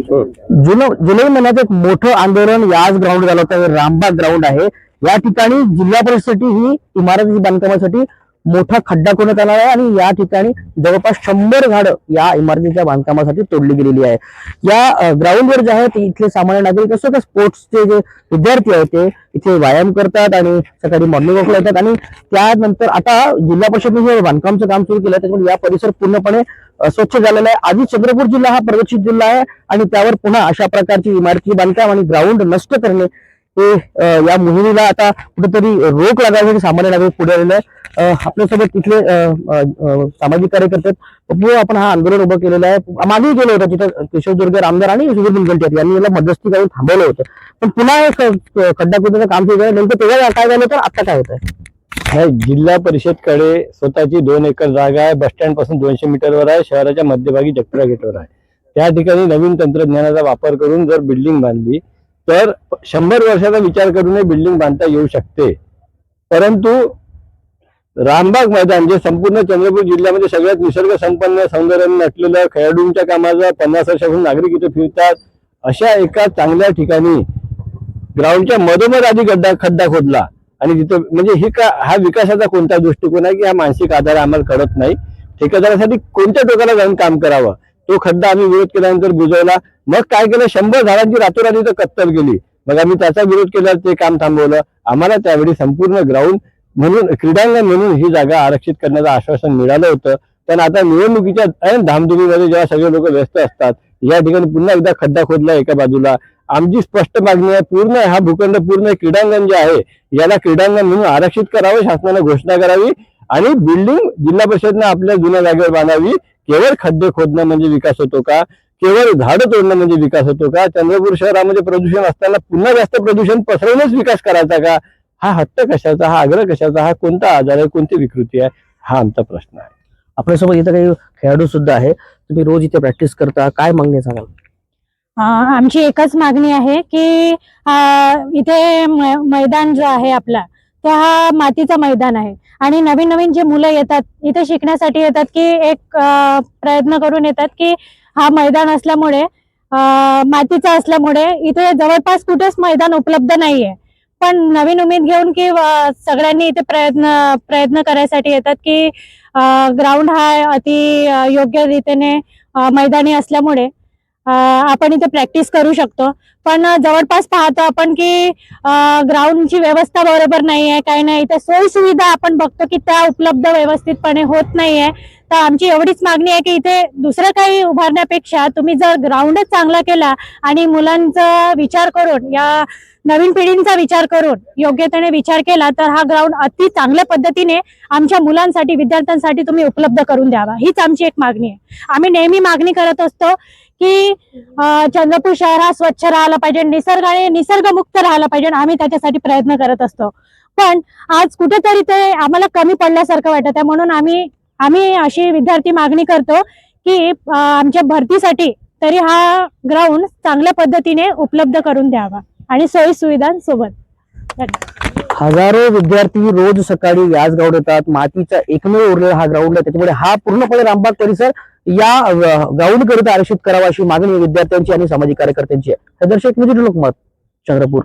जुलै महिन्यात एक मोठं आंदोलन याच ग्राउंड झालं होतं. रामबाग ग्राउंड आहे या ठिकाणी जिल्हा परिषदेसाठी ही इमारती बांधकामासाठी मोठा खड्डा खोदण्यात आला आहे आणि या ठिकाणी जवळपास 100 झाडं या इमारतीच्या बांधकामासाठी तोडली गेलेली आहे. या ग्राउंडवर जे आहे ते इथले सामान्य नागरिक असो तर स्पोर्ट्सचे जे विद्यार्थी आहेत ते इथे व्यायाम करतात आणि सकाळी मॉर्निंग वॉकला येतात आणि त्यानंतर आता जिल्हा परिषदेने जे बांधकामचं काम सुरू केलं त्याच्यामुळे या परिसर पूर्णपणे स्वच्छ झालेला आहे. आधी चंद्रपूर जिल्हा हा प्रगतशील जिल्हा आहे आणि त्यावर पुन्हा अशा प्रकारची इमारती बांधकाम आणि ग्राउंड नष्ट करणे हे या मोहिमेला आता कुठेतरी रोख लागायसाठी सामान्य नागरिक पुढे आलेले आहे. आपल्यासोबत तिथले सामाजिक कार्यकर्ते पप्पू आपण हा आंदोलन उभं केलेलं आहे. मागे गेलो होतं तिथं केशव जोरगे आमदार आणि सुधीर मुनगंटीवार यांनी याला मध्यस्थी करून थांबवलं होतं पण पुन्हा एक खड्डा खोदण्याचं काम सुरू झालं. नेमकं तेव्हा काय झालं तर आता काय होतंय? जिल्हा परिषदकडे स्वतःची 2 एकर जागा आहे. बस स्टँड पासून 200 मीटरवर आहे. शहराच्या मध्यभागी जगपुरा गेटवर आहे. त्या ठिकाणी नवीन तंत्रज्ञानाचा वापर करून जर बिल्डिंग बांधली तर 100 वर्षाचा विचार करूनही बिल्डिंग बांधता येऊ शकते. परंतु रामबाग मैदान जे संपूर्ण चंद्रपूर जिल्ह्यामध्ये सगळ्यात निसर्ग संपन्न सौंदर्याने नटलेलं खेळाडूंच्या कामाचा 50 वर्षाहून नागरिक इथे फिरतात अशा एका चांगल्या ठिकाणी ग्राउंडच्या मधोमध आधी खड्डा खोदला आणि तिथं म्हणजे हा विकासाचा कोणता दृष्टिकोन आहे की हा मानसिक आधार आम्हाला कळत नाही. ठेकेदारासाठी कोणत्या टोकाला जाऊन काम करावं तो खड्डा आम्ही विरोध केल्यानंतर बुजवला. मग काय केलं 100 झाडांची रातोरात इथं कत्तल केली. मग आम्ही त्याचा विरोध केल्यावर ते काम थांबवलं. आम्हाला त्यावेळी संपूर्ण ग्राउंड म्हणून क्रीडांगण म्हणून ही जागा आरक्षित करण्याचं आश्वासन मिळालं होतं. पण आता निवडणुकीच्या धामधुमीमध्ये जेव्हा सगळे लोक व्यस्त असतात या ठिकाणी पुन्हा एकदा खड्डा खोदला एका बाजूला. आमची स्पष्ट मागणी आहे पूर्ण हा भूखंड पूर्ण क्रीडांगण जे आहे याला क्रीडांगण म्हणून आरक्षित करावं. शासनाने घोषणा करावी आणि बिल्डिंग जिल्हा परिषदनं आपल्या जुन्या जागेवर बांधावी. केवळ खड्डे खोदणं म्हणजे विकास होतो का? केवळ झाडं तोडणं म्हणजे विकास होतो का? चंद्रपूर शहरामध्ये प्रदूषण असताना पुन्हा जास्त प्रदूषण पसरवूनच विकास करायचा का? हा हट्ट कशाचा? हा आग्रह कशाचा? हा कोणता आजार आहे? कोणती विकृती आहे? हा आमचा प्रश्न आहे. आपल्यासोबत इथं काही खेळाडू सुद्धा आहे. तुम्ही रोज इथे प्रॅक्टिस करता, काय मागणी सांगाल? आमची एकच मागणी आहे की इथे मैदान जो आहे आपला तो हा मातीचा मैदान आहे आणि नवीन नवीन जे मुलं येतात इथे शिकण्यासाठी येतात की एक प्रयत्न करून येतात की हा मैदान असल्यामुळे मातीचा असल्यामुळे इथे जवळपास कुठेच मैदान उपलब्ध नाहीये. पण नवीन उमेद घेऊन की सगळ्यांनी इथे प्रयत्न करायसाठी येतात की ग्राउंड हा अति योग्य रीतीने मैदानी असल्यामुळे आपण इथे प्रॅक्टिस करू शकतो. पण जवळपास पाहतो आपण की ग्राउंडची व्यवस्था बरोबर नाही आहे, काही नाही. इथे सोयी सुविधा आपण बघतो की त्या उपलब्ध व्यवस्थितपणे होत नाहीये. तर आमची एवढीच मागणी आहे की इथे दुसरं काही उभारण्यापेक्षा तुम्ही जर ग्राउंडच चांगला केला आणि मुलांचा विचार करून या नवीन पिढींचा विचार करून योग्यतेने विचार केला तर हा ग्राउंड अति चांगल्या पद्धतीने आमच्या मुलांसाठी विद्यार्थ्यांसाठी तुम्ही उपलब्ध करून द्यावा हीच आमची एक मागणी आहे. आम्ही नेहमी मागणी करत असतो की चंद्रपूर शहर हा स्वच्छ राहायला पाहिजे, निसर्गमुक्त राहायला पाहिजे. आम्ही त्याच्यासाठी प्रयत्न करत असतो. पण आज कुठेतरी ते आम्हाला कमी पडल्यासारखं वाटत आहे. म्हणून आम्ही अशी विद्यार्थी मागणी करतो की आमच्या भरतीसाठी तरी हा ग्राउंड चांगल्या पद्धतीने उपलब्ध करून द्यावा आणि सोयी सुविधांसोबत. हजारो विद्यार्थी रोज सकाळी याच ग्राउंड येतात. मातीचा एकमेव उरलेला हा ग्राउंड आहे. त्याच्यामुळे हा पूर्णपणे रामबाग परिसर या ग्राउंड करिता आरक्षित करावा अशी मागणी विद्यार्थ्यांची आणि सामाजिक कार्यकर्त्यांची आहे. दर्शक लोकमत चंद्रपूर.